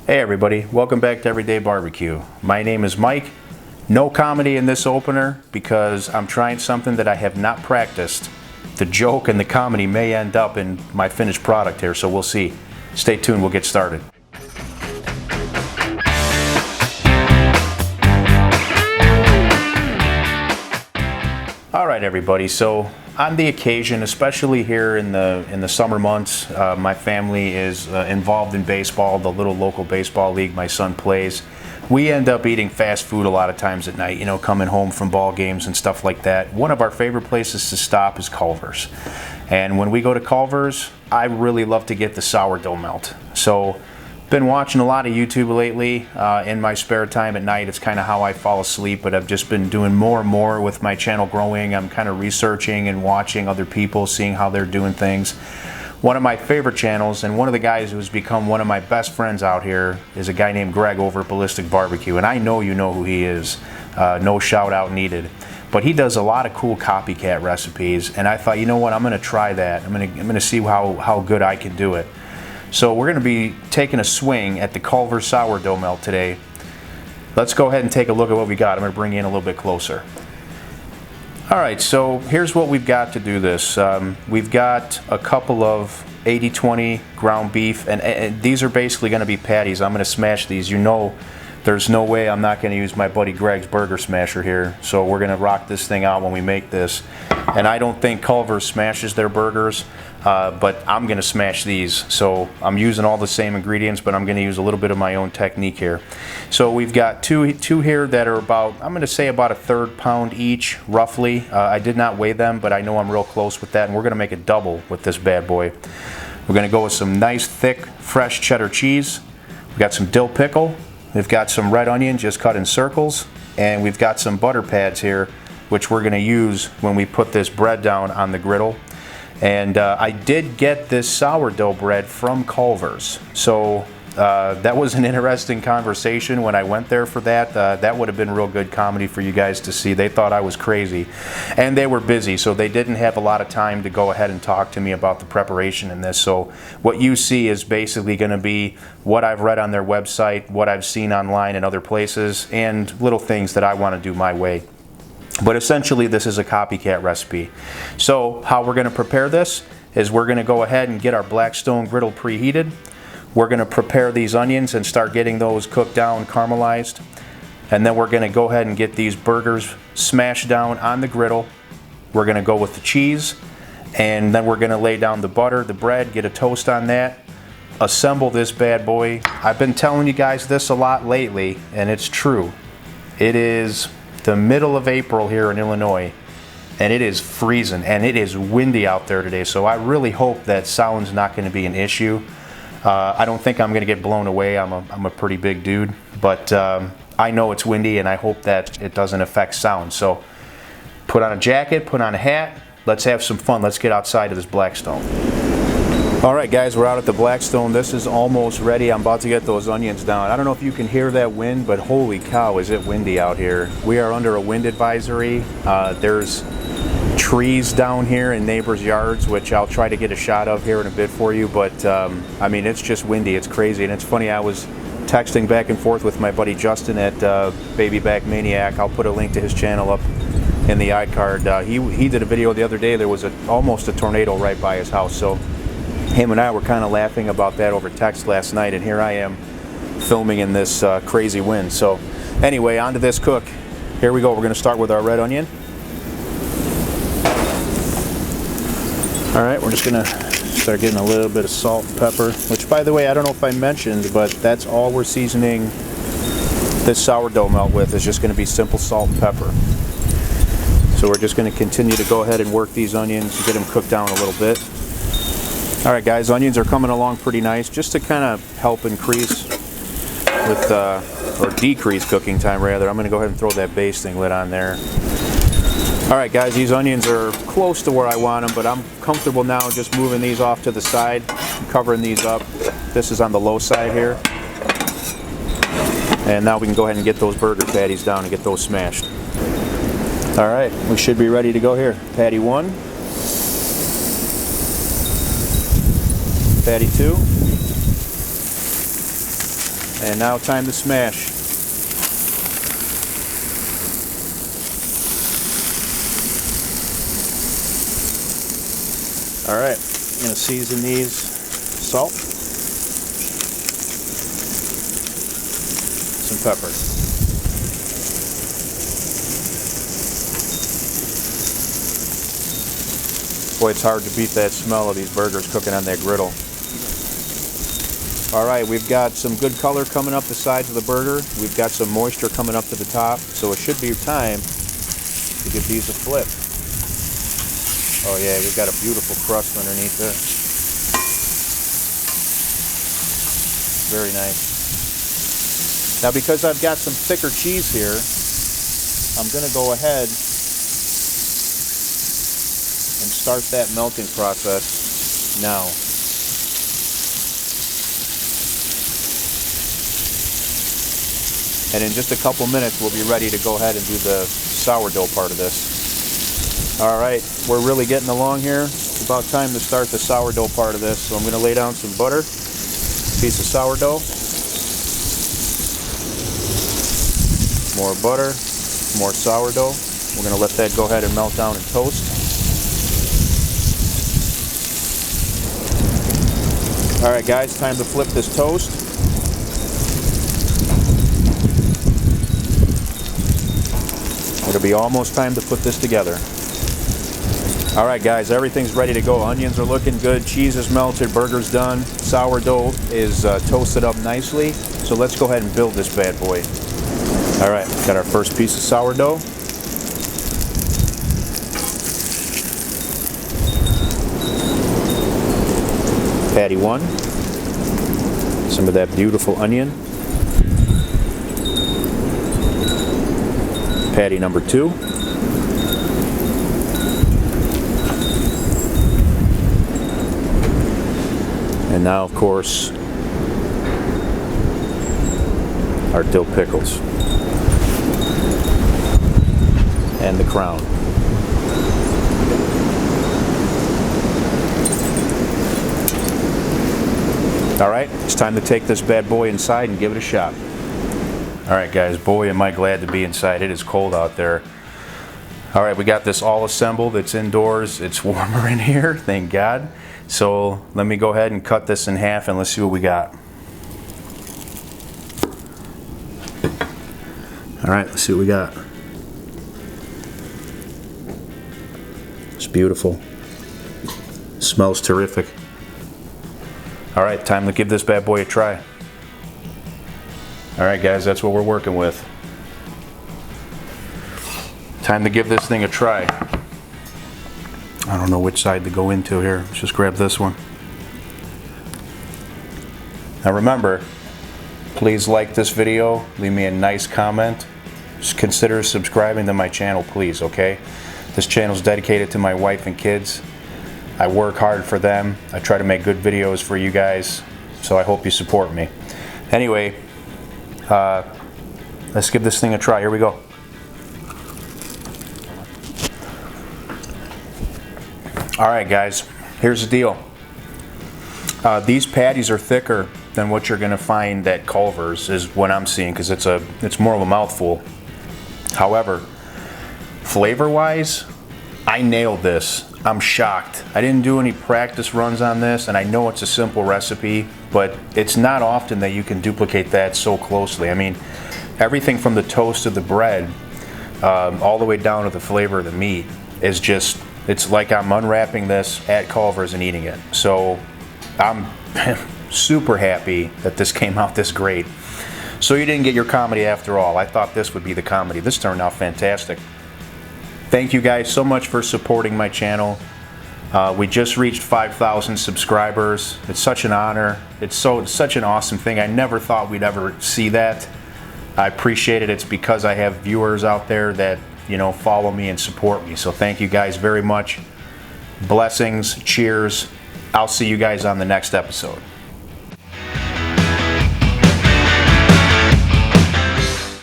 Hey everybody, welcome back to Everyday Barbecue. My name is Mike. No comedy in this opener because I'm trying something that I have not practiced. The joke and the comedy may end up in my finished product here, so we'll see. Stay tuned, we'll get started. Alright everybody, so on the occasion, especially here in the summer months, my family is involved in baseball, the little local baseball league my son plays. We end up eating fast food a lot of times at night, you know, coming home from ball games and stuff like that. One of our favorite places to stop is Culver's. And when we go to Culver's, I really love to get the sourdough melt. So been watching a lot of YouTube lately in my spare time at night. It's kind of how I fall asleep, but I've just been doing more and more with my channel growing. I'm kind of researching and watching other people, seeing how they're doing things. One of my favorite channels, and one of the guys who's become one of my best friends out here, is a guy named Greg over at Ballistic Barbecue, and I know you know who he is. No shout out needed. But he does a lot of cool copycat recipes, and I thought, you know what, I'm going to try that. I'm going to see how good I can do it. So we're going to be taking a swing at the Culver sourdough melt today. Let's go ahead and take a look at what we got. I'm going to bring you in a little bit closer. Alright, so here's what we've got to do this. We've got a couple of 80-20 ground beef, and these are basically going to be patties. I'm going to smash these. You know, there's no way I'm not going to use my buddy Greg's burger smasher here. So we're going to rock this thing out when we make this. And I don't think Culver smashes their burgers. But I'm going to smash these. So I'm using all the same ingredients, but I'm going to use a little bit of my own technique here. So we've got two here that are about, I'm going to say about a 1/3 pound each, roughly. I did not weigh them, but I know I'm real close with that, and we're going to make a double with this bad boy. We're going to go with some nice, thick, fresh cheddar cheese. We've got some dill pickle. We've got some red onion just cut in circles, and we've got some butter pads here, which we're going to use when we put this bread down on the griddle. And I did get this sourdough bread from Culver's, so that was an interesting conversation when I went there for that. That would have been real good comedy for you guys to see. They thought I was crazy, and they were busy, so they didn't have a lot of time to go ahead and talk to me about the preparation in this. So what you see is basically going to be what I've read on their website, what I've seen online in other places, and little things that I want to do my way. But essentially this is a copycat recipe. So how we're going to prepare this is we're going to go ahead and get our Blackstone Griddle preheated. We're going to prepare these onions and start getting those cooked down, caramelized. And then we're going to go ahead and get these burgers smashed down on the griddle. We're going to go with the cheese, and then we're going to lay down the butter, the bread, get a toast on that. Assemble this bad boy. I've been telling you guys this a lot lately, and it's true. It is the middle of April here in Illinois, and it is freezing, and it is windy out there today, so I really hope that sound's not going to be an issue. I don't think I'm going to get blown away. I'm a pretty big dude, but I know it's windy, and I hope that it doesn't affect sound. So put on a jacket, put on a hat, let's have some fun. Let's get outside of this Blackstone. Alright guys, we're out at the Blackstone. This is almost ready. I'm about to get those onions down. I don't know if you can hear that wind, but holy cow, is it windy out here. We are under a wind advisory. There's trees down here in neighbors' yards, which I'll try to get a shot of here in a bit for you, but I mean, it's just windy. It's crazy, and it's funny, I was texting back and forth with my buddy Justin at Baby Back Maniac. I'll put a link to his channel up in the iCard. He did a video the other day. There was almost a tornado right by his house, so him and I were kind of laughing about that over text last night, and here I am filming in this crazy wind. So anyway, on to this cook. Here we go. We're going to start with our red onion. Alright, we're just going to start getting a little bit of salt and pepper, which, by the way, I don't know if I mentioned, but that's all we're seasoning this sourdough melt with, is just going to be simple salt and pepper. So we're just going to continue to go ahead and work these onions and get them cooked down a little bit. Alright guys, onions are coming along pretty nice. Just to kind of help increase with, or decrease cooking time rather, I'm going to go ahead and throw that basting lid on there. Alright guys, these onions are close to where I want them, but I'm comfortable now just moving these off to the side, covering these up. This is on the low side here. And now we can go ahead and get those burger patties down and get those smashed. Alright, we should be ready to go here. Patty 1. Patty 2. And now time to smash. All right, I'm gonna season these. Salt. Some pepper. Boy, it's hard to beat that smell of these burgers cooking on that griddle. All right, we've got some good color coming up the sides of the burger. We've got some moisture coming up to the top, so it should be time to give these a flip. Oh yeah, we've got a beautiful crust underneath there. Very nice. Now because I've got some thicker cheese here, I'm gonna go ahead and start that melting process now. And in just a couple minutes, we'll be ready to go ahead and do the sourdough part of this. All right, we're really getting along here. It's about time to start the sourdough part of this. So I'm going to lay down some butter, piece of sourdough, more butter, more sourdough. We're going to let that go ahead and melt down and toast. All right, guys, time to flip this toast. It'll be almost time to put this together. All right, guys, everything's ready to go. Onions are looking good, cheese is melted, burger's done, sourdough is toasted up nicely. So let's go ahead and build this bad boy. All right, got our first piece of sourdough. Patty one. Some of that beautiful onion. Patty number two. And now, of course, our dill pickles. And the crown. All right, it's time to take this bad boy inside and give it a shot. All right, guys, boy, am I glad to be inside. It is cold out there. All right, we got this all assembled. It's indoors. It's warmer in here, thank God. So let me go ahead and cut this in half and let's see what we got. All right, let's see what we got. It's beautiful. Smells terrific. All right, time to give this bad boy a try. All right, guys, that's what we're working with. Time to give this thing a try. I don't know which side to go into here. Let's just grab this one. Now remember, please like this video, leave me a nice comment. Just consider subscribing to my channel, please, okay? This channel is dedicated to my wife and kids. I work hard for them. I try to make good videos for you guys, so I hope you support me. Anyway, let's give this thing a try. Here we go. All right, guys, here's the deal. These patties are thicker than what you're gonna find at Culver's, is what I'm seeing, because it's more of a mouthful. However, flavor-wise, I nailed this. I'm shocked. I didn't do any practice runs on this, and I know it's a simple recipe, but it's not often that you can duplicate that so closely. I mean, everything from the toast to the bread, all the way down to the flavor of the meat is just, it's like I'm unwrapping this at Culver's and eating it. So I'm super happy that this came out this great. So you didn't get your comedy after all. I thought this would be the comedy. This turned out fantastic. Thank you guys so much for supporting my channel. We just reached 5,000 subscribers. It's such an honor. It's such an awesome thing. I never thought we'd ever see that. I appreciate it. It's because I have viewers out there that, you know, follow me and support me. So thank you guys very much. Blessings, cheers. I'll see you guys on the next episode.